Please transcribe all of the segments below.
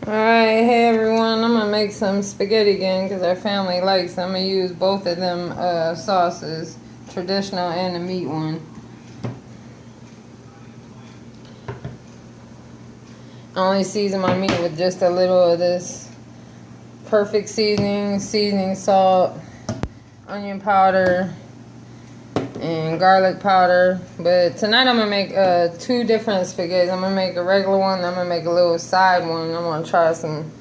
Alright, hey everyone, I'm gonna make some spaghetti again because our family likes them. I'm gonna use both of them sauces, traditional and the meat one. I only season my meat with just a little of this perfect seasoning salt, onion powder, and garlic powder. But tonight I'm gonna make two different spaghetti. I'm gonna make a regular one, I'm gonna make a little side one. I'm gonna try some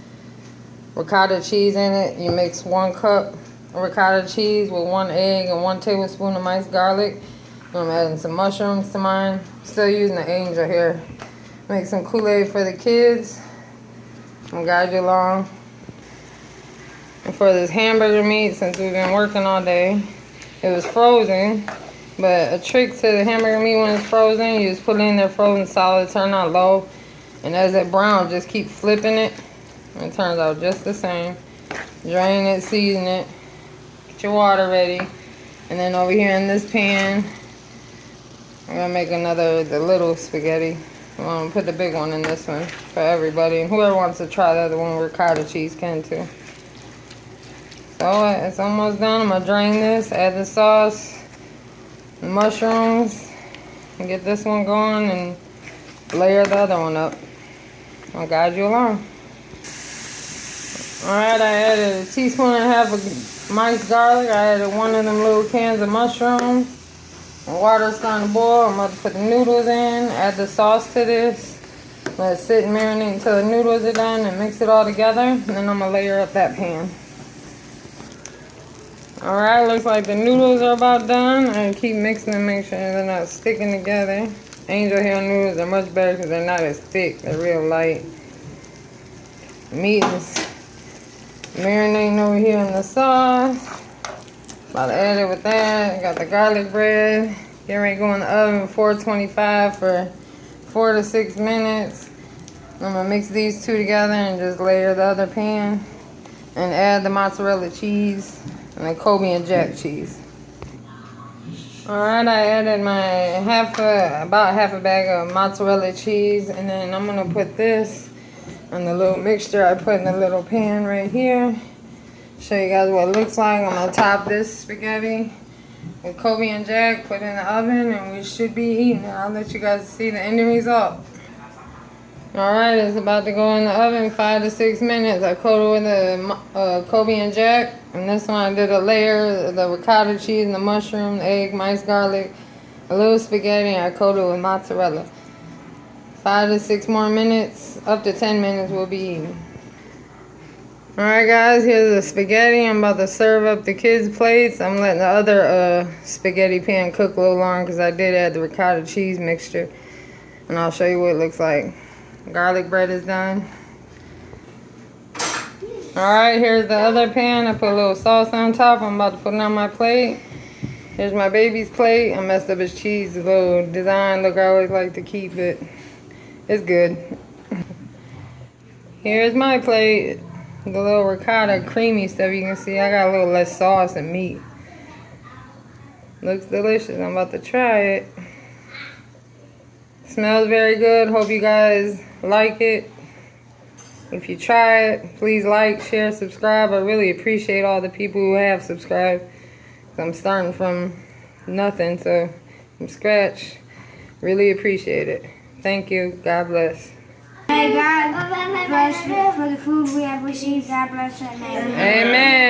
ricotta cheese in it. You mix 1 cup of ricotta cheese with 1 egg and 1 tablespoon of minced garlic. I'm adding some mushrooms to mine. Still using the angel here. Make some Kool-Aid for the kids. I'll guide you along. And for this hamburger meat, since we've been working all day, it was frozen. But a trick to the hamburger meat when it's frozen, you just put it in there frozen solid, turn out low. And as it browns, just keep flipping it. It turns out just the same. Drain it, season it. Get your water ready. And then over here in this pan, I'm gonna make the little spaghetti. I'm gonna put the big one in this one for everybody. And whoever wants to try the other one with ricotta cheese can too. So it's almost done. I'm gonna drain this, add the sauce, the mushrooms, and get this one going and layer the other one up. I'll guide you along. Alright, I added 1.5 teaspoons of minced garlic. I added 1 of them little cans of mushrooms. The water's starting to boil. I'm about to put the noodles in, add the sauce to this. Let it sit and marinate until the noodles are done and mix it all together. And then I'm going to layer up that pan. Alright, looks like the noodles are about done. I keep mixing them, make sure they're not sticking together. Angel hair noodles are much better because they're not as thick. They're real light. Meat is marinating over here in the sauce. About to add it with that. Got the garlic bread. Get ready to go in the oven 425 for 4 to 6 minutes. I'm going to mix these two together and just layer the other pan. And add the mozzarella cheese and the Colby and Jack cheese. Alright, I added my about half a bag of mozzarella cheese. And then I'm going to put this on the little mixture I put in the little pan right here. Show you guys what it looks like. I'm going to top this spaghetti with Colby and Jack, put it in the oven, and we should be eating it. I'll let you guys see the end result. Alright, it's about to go in the oven 5 to 6 minutes. I coated with the Colby and Jack. And this one I did a layer, the ricotta cheese and the mushroom, the egg, minced garlic, a little spaghetti, and I coated with mozzarella. 5 to 6 more minutes, up to 10 minutes we'll be eating. Alright guys, here's the spaghetti. I'm about to serve up the kids' plates. I'm letting the other spaghetti pan cook a little longer because I did add the ricotta cheese mixture. And I'll show you what it looks like. Garlic bread is done. Alright, here's the other pan. I put a little sauce on top. I'm about to put it on my plate. Here's my baby's plate. I messed up his cheese, a little design. Look, I always like to keep it. It's good. Here's my plate. The little ricotta creamy stuff. You can see I got a little less sauce and meat. Looks delicious. I'm about to try it. Smells very good. Hope you guys like it. If you try it, please like, share, subscribe. I really appreciate all the people who have subscribed. I'm starting from nothing, so from scratch. Really appreciate it. Thank you. God bless. May God bless for the food we have received. God bless our name. Amen.